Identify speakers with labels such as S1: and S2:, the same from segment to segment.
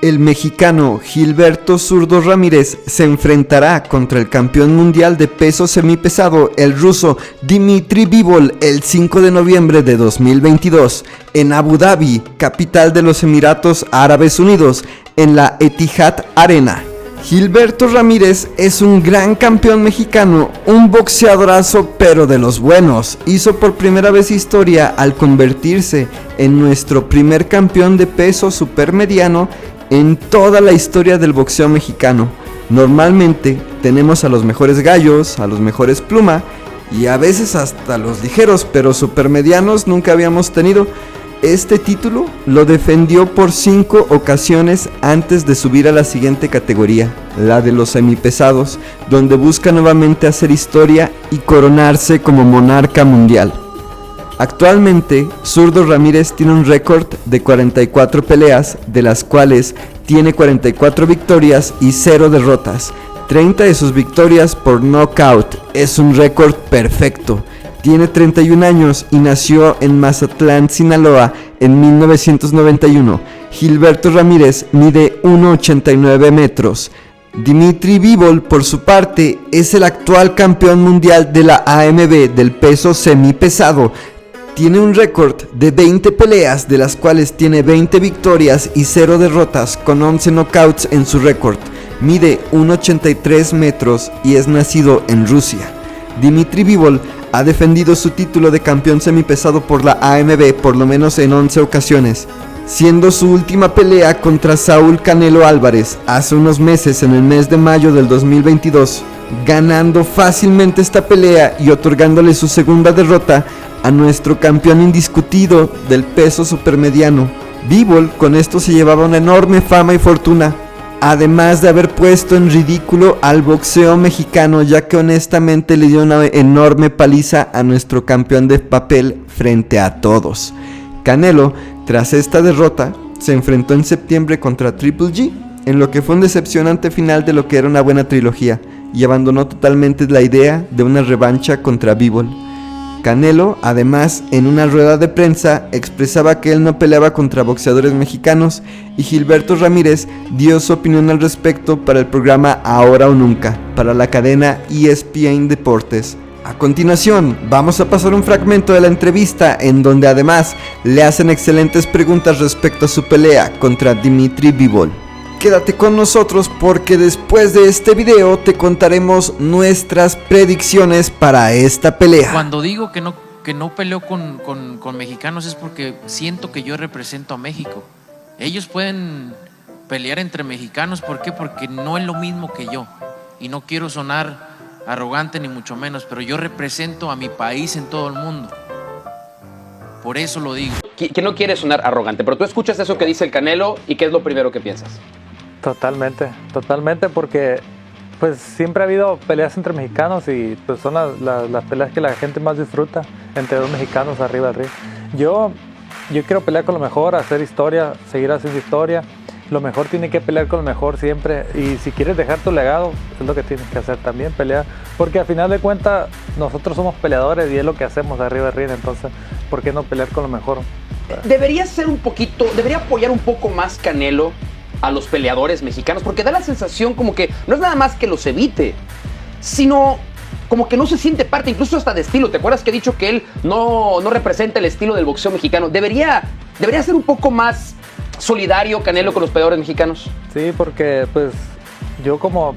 S1: El mexicano Gilberto Zurdo Ramírez se enfrentará contra el campeón mundial de peso semipesado, el ruso Dimitri Bivol, el 5 de noviembre de 2022 en Abu Dhabi, capital de los Emiratos Árabes Unidos, en la Etihad Arena. Gilberto Ramírez es un gran campeón mexicano, un boxeadorazo pero de los buenos. Hizo por primera vez historia al convertirse en nuestro primer campeón de peso supermediano en toda la historia del boxeo mexicano. Normalmente tenemos a los mejores gallos, a los mejores pluma y a veces hasta los ligeros, pero supermedianos nunca habíamos tenido. Este título lo defendió por 5 ocasiones antes de subir a la siguiente categoría, la de los semipesados, donde busca nuevamente hacer historia y coronarse como monarca mundial. Actualmente, Zurdo Ramírez tiene un récord de 44 peleas, de las cuales tiene 44 victorias y 0 derrotas. 30 de sus victorias por knockout, es un récord perfecto. Tiene 31 años y nació en Mazatlán, Sinaloa, en 1991. Gilberto Ramírez mide 1,89 metros. Dimitri Bivol, por su parte, es el actual campeón mundial de la AMB del peso semipesado. Tiene un récord de 20 peleas, de las cuales tiene 20 victorias y 0 derrotas, con 11 knockouts en su récord. Mide 1,83 metros y es nacido en Rusia. Dimitri Bivol ha defendido su título de campeón semipesado por la AMB por lo menos en 11 ocasiones, siendo su última pelea contra Saúl Canelo Álvarez hace unos meses, en el mes de mayo del 2022, ganando fácilmente esta pelea y otorgándole su segunda derrota a nuestro campeón indiscutido del peso supermediano. Bivol con esto se llevaba una enorme fama y fortuna, además de haber puesto en ridículo al boxeo mexicano, ya que honestamente le dio una enorme paliza a nuestro campeón de papel frente a todos. Canelo, tras esta derrota, se enfrentó en septiembre contra Triple G, en lo que fue un decepcionante final de lo que era una buena trilogía, y abandonó totalmente la idea de una revancha contra Bivol. Canelo, además, en una rueda de prensa, expresaba que él no peleaba contra boxeadores mexicanos, y Gilberto Ramírez dio su opinión al respecto para el programa Ahora o Nunca, para la cadena ESPN Deportes. A continuación, vamos a pasar un fragmento de la entrevista, en donde además le hacen excelentes preguntas respecto a su pelea contra Dimitri Bivol. Quédate con nosotros porque después de este video te contaremos nuestras predicciones para esta pelea.
S2: Cuando digo que no peleo con mexicanos es porque siento que yo represento a México. Ellos pueden pelear entre mexicanos, ¿por qué? Porque no es lo mismo que yo. Y no quiero sonar arrogante ni mucho menos, pero yo represento a mi país en todo el mundo. Por eso lo digo.
S3: Que no quiere sonar arrogante, pero tú escuchas eso que dice el Canelo y ¿qué es lo primero que piensas?
S4: Totalmente, porque pues siempre ha habido peleas entre mexicanos y pues son las peleas que la gente más disfruta, entre dos mexicanos arriba del ring. Yo quiero pelear con lo mejor, hacer historia, seguir haciendo historia. Lo mejor tiene que pelear con lo mejor siempre, y si quieres dejar tu legado, es lo que tienes que hacer también, pelear, porque al final de cuentas nosotros somos peleadores y es lo que hacemos arriba del ring, entonces ¿por qué no pelear con lo mejor?
S3: Debería apoyar un poco más Canelo a los peleadores mexicanos, porque da la sensación como que no es nada más que los evite, sino como que no se siente parte, incluso hasta de estilo. ¿Te acuerdas que he dicho que él no representa el estilo del boxeo mexicano? Debería ser un poco más solidario Canelo con los peleadores mexicanos.
S4: Sí, porque pues yo como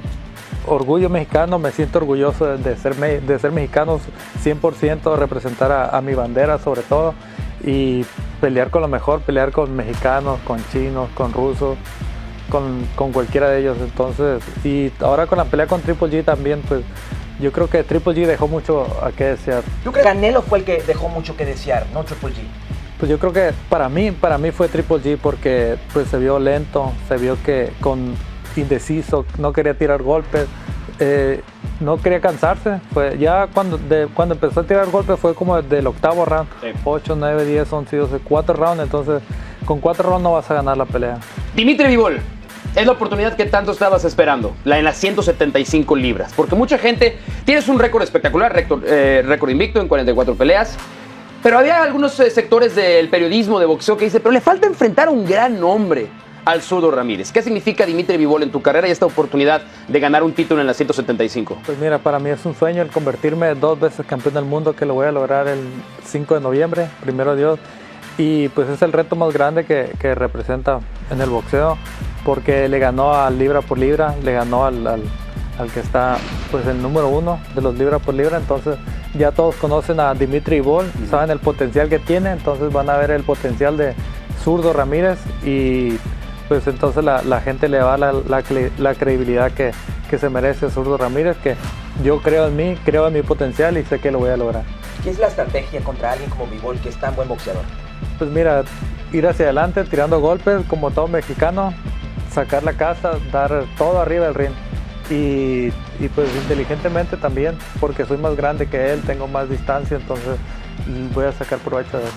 S4: orgullo mexicano me siento orgulloso de ser mexicanos 100%, representar a mi bandera sobre todo, y pelear con lo mejor, pelear con mexicanos, con chinos, con rusos, con cualquiera de ellos. Entonces, y ahora con la pelea con Triple G también, pues yo creo que Triple G dejó mucho a que desear.
S5: ¿Tú crees que Canelo fue el que dejó mucho que desear, no Triple G?
S4: Pues yo creo que para mí fue Triple G, porque pues se vio lento, se vio que indeciso, no quería tirar golpes, no quería cansarse. Fue ya cuando empezó a tirar golpes fue como del octavo round, sí. 8, 9, 10, 11, 12, 4 rounds, entonces con 4 rounds no vas a ganar la pelea.
S3: Dimitri Bivol, es la oportunidad que tanto estabas esperando, en las 175 libras, porque mucha gente, tienes un récord espectacular, récord invicto en 44 peleas, pero había algunos sectores del periodismo de boxeo que dice, pero le falta enfrentar a un gran nombre, al zurdo Ramírez. ¿Qué significa Dimitri Bivol en tu carrera y esta oportunidad de ganar un título en la 175?
S4: Pues mira, para mí es un sueño el convertirme 2 veces campeón del mundo, que lo voy a lograr el 5 de noviembre, primero Dios. Y pues es el reto más grande que representa en el boxeo, porque le ganó al libra por libra, le ganó al que está pues el número 1 de los libra por libra. Entonces ya todos conocen a Dimitri Bivol, saben el potencial que tiene, entonces van a ver el potencial de zurdo Ramírez y pues entonces la gente le va a dar la credibilidad que se merece zurdo Ramírez, que yo creo en mí, creo en mi potencial y sé que lo voy a lograr.
S5: ¿Qué es la estrategia contra alguien como Bivol, que es tan buen boxeador?
S4: Pues mira, ir hacia adelante, tirando golpes como todo mexicano, sacar la casa, dar todo arriba del ring. Y pues inteligentemente también, porque soy más grande que él, tengo más distancia, entonces voy a sacar provecho de eso.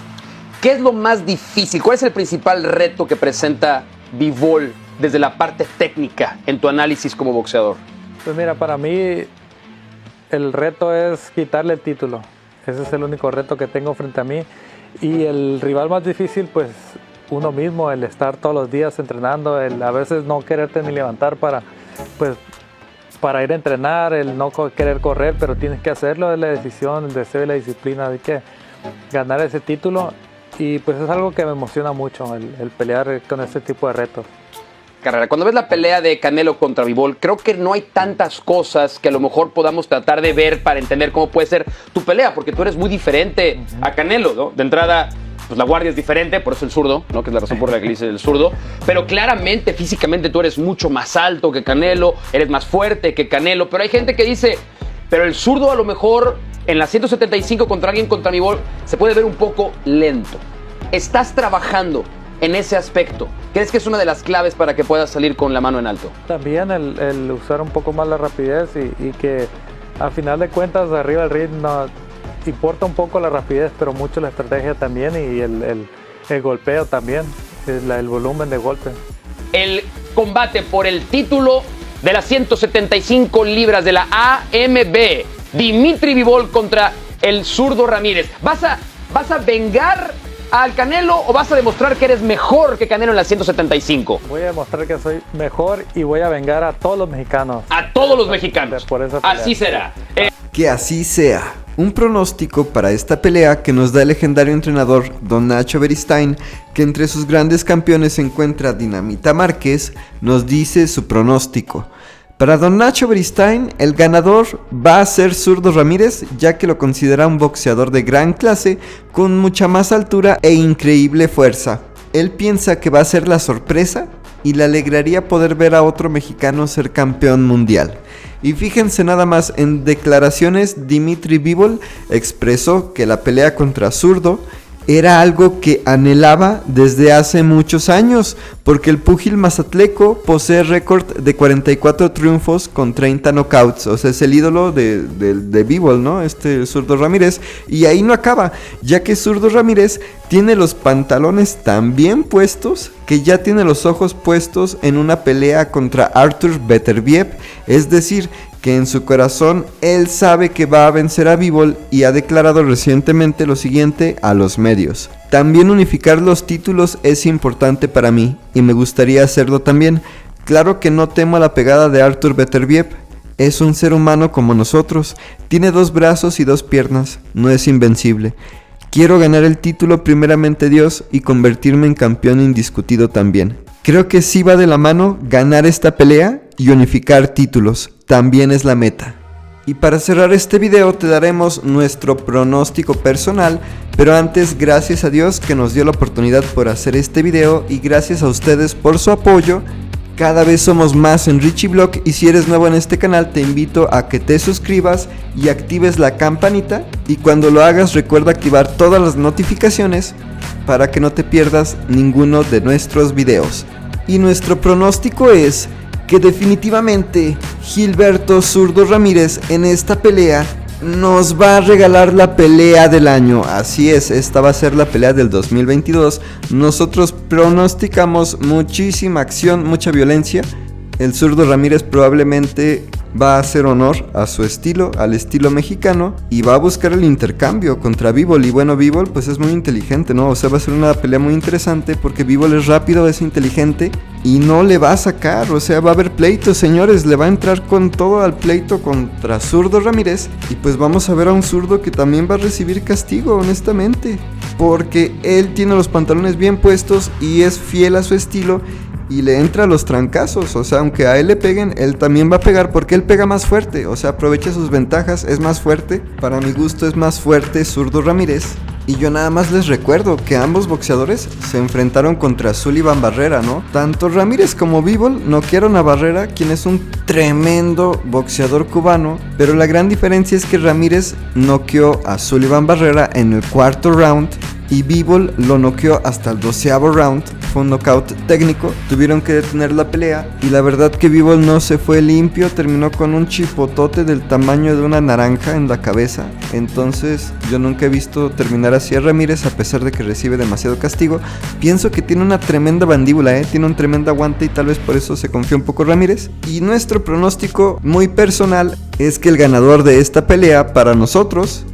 S3: ¿Qué es lo más difícil? ¿Cuál es el principal reto que presenta Bivol desde la parte técnica en tu análisis como boxeador?
S4: Pues mira, para mí el reto es quitarle el título. Ese es el único reto que tengo frente a mí. Y el rival más difícil, pues uno mismo, el estar todos los días entrenando, el a veces no quererte ni levantar para ir a entrenar, el no querer correr, pero tienes que hacerlo, es la decisión, el deseo y la disciplina de que ganar ese título. Y pues es algo que me emociona mucho, el pelear con este tipo de retos.
S3: Carrera, cuando ves la pelea de Canelo contra Bivol, creo que no hay tantas cosas que a lo mejor podamos tratar de ver para entender cómo puede ser tu pelea, porque tú eres muy diferente a Canelo, ¿no? De entrada, pues la guardia es diferente, por eso el zurdo, ¿no? Que es la razón por la que le dice el zurdo, pero claramente, físicamente tú eres mucho más alto que Canelo, eres más fuerte que Canelo, pero hay gente que dice, pero el zurdo a lo mejor en la 175 contra alguien contra Bivol se puede ver un poco lento. ¿Estás trabajando en ese aspecto? ¿Crees que es una de las claves para que puedas salir con la mano en alto?
S4: También el usar un poco más la rapidez y que a final de cuentas arriba del ring no importa un poco la rapidez, pero mucho la estrategia también y el golpeo también, el volumen de golpe.
S3: El combate por el título de las 175 libras de la AMB, Dimitri Bivol contra el zurdo Ramírez. ¿Vas a vengar al Canelo o vas a demostrar que eres mejor que Canelo en la 175?
S4: Voy a demostrar que soy mejor y voy a vengar a todos los mexicanos.
S3: A todos los mexicanos.
S4: Por esa pelea.
S3: Así será.
S1: Que así sea. Un pronóstico para esta pelea que nos da el legendario entrenador Don Nacho Beristain, que entre sus grandes campeones se encuentra Dinamita Márquez, nos dice su pronóstico. Para Don Nacho Beristain, el ganador va a ser zurdo Ramírez, ya que lo considera un boxeador de gran clase, con mucha más altura e increíble fuerza. Él piensa que va a ser la sorpresa y le alegraría poder ver a otro mexicano ser campeón mundial. Y fíjense nada más, en declaraciones Dimitri Bivol expresó que la pelea contra zurdo era algo que anhelaba desde hace muchos años, porque el púgil mazatleco posee récord de 44 triunfos con 30 knockouts, o sea, es el ídolo de Bivol, ¿no? Zurdo Ramírez, y ahí no acaba, ya que Zurdo Ramírez tiene los pantalones tan bien puestos que ya tiene los ojos puestos en una pelea contra Artur Beterbiev, es decir, que en su corazón él sabe que va a vencer a Bivol y ha declarado recientemente lo siguiente a los medios: también unificar los títulos es importante para mí y me gustaría hacerlo también. Claro que no temo la pegada de Artur Beterbiev, es un ser humano como nosotros, tiene 2 brazos y 2 piernas, no es invencible. Quiero ganar el título primeramente Dios y convertirme en campeón indiscutido también. Creo que sí va de la mano ganar esta pelea y unificar títulos, también es la meta. Y para cerrar este video te daremos nuestro pronóstico personal, pero antes gracias a Dios que nos dio la oportunidad por hacer este video y gracias a ustedes por su apoyo. Cada vez somos más en Richie Blog y si eres nuevo en este canal te invito a que te suscribas y actives la campanita, y cuando lo hagas recuerda activar todas las notificaciones para que no te pierdas ninguno de nuestros videos. Y nuestro pronóstico es que definitivamente Gilberto Zurdo Ramírez en esta pelea nos va a regalar la pelea del año. Así es, esta va a ser la pelea del 2022. Nosotros pronosticamos muchísima acción, mucha violencia. El Zurdo Ramírez probablemente va a hacer honor a su estilo, al estilo mexicano, y va a buscar el intercambio contra Bivol. Y bueno, Bivol pues es muy inteligente, ¿no? O sea, va a ser una pelea muy interesante porque Bivol es rápido, es inteligente y no le va a sacar, o sea, va a haber pleito, señores, le va a entrar con todo al pleito contra Zurdo Ramírez, y pues vamos a ver a un zurdo que también va a recibir castigo, honestamente, porque él tiene los pantalones bien puestos y es fiel a su estilo y le entra a los trancazos, o sea, aunque a él le peguen, él también va a pegar porque él pega más fuerte, o sea, aprovecha sus ventajas, es más fuerte, para mi gusto es más fuerte Zurdo Ramírez. Y yo nada más les recuerdo que ambos boxeadores se enfrentaron contra Sullivan Barrera, ¿no? Tanto Ramírez como Bivol noquearon a Barrera, quien es un tremendo boxeador cubano, pero la gran diferencia es que Ramírez noqueó a Sullivan Barrera en el cuarto round y Bivol lo noqueó hasta el 12º round. Fue un knockout técnico, tuvieron que detener la pelea y la verdad que Bivol no se fue limpio, terminó con un chipotote del tamaño de una naranja en la cabeza. Entonces yo nunca he visto terminar así a Ramírez, a pesar de que recibe demasiado castigo. Pienso que tiene una tremenda mandíbula, tiene un tremendo aguante y tal vez por eso se confió un poco Ramírez. Y nuestro pronóstico muy personal es que el ganador de esta pelea para nosotros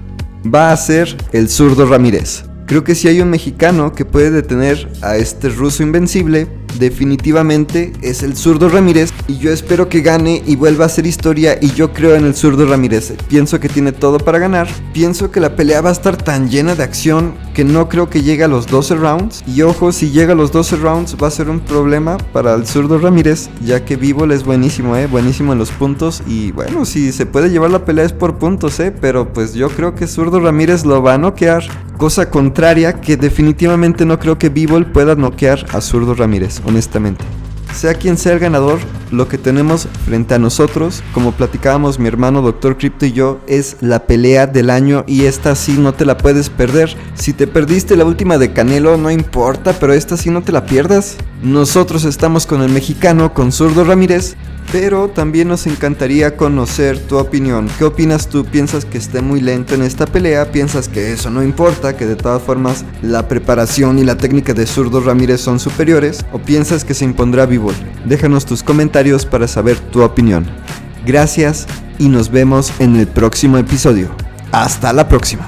S1: va a ser el Zurdo Ramírez. Creo que si hay un mexicano que puede detener a este ruso invencible, definitivamente es el Zurdo Ramírez, y yo espero que gane y vuelva a hacer historia, y yo creo en el Zurdo Ramírez. Pienso que tiene todo para ganar, pienso que la pelea va a estar tan llena de acción que no creo que llegue a los 12 rounds, y ojo, si llega a los 12 rounds va a ser un problema para el Zurdo Ramírez, ya que Bivol es buenísimo, buenísimo en los puntos, y bueno, si se puede llevar la pelea es por puntos, pero pues yo creo que Zurdo Ramírez lo va a noquear, cosa contraria que definitivamente no creo que Bivol pueda noquear a Zurdo Ramírez, honestamente. Sea quien sea el ganador, lo que tenemos frente a nosotros, como platicábamos mi hermano Dr. Crypto y yo, es la pelea del año, y esta sí no te la puedes perder. Si te perdiste la última de Canelo, no importa, pero esta sí no te la pierdas. Nosotros estamos con el mexicano, con Zurdo Ramírez, pero también nos encantaría conocer tu opinión. ¿Qué opinas tú? ¿Piensas que esté muy lento en esta pelea? ¿Piensas que eso no importa, que de todas formas la preparación y la técnica de Zurdo Ramírez son superiores? ¿O piensas que se impondrá Bivol? Déjanos tus comentarios para saber tu opinión. Gracias y nos vemos en el próximo episodio. Hasta la próxima.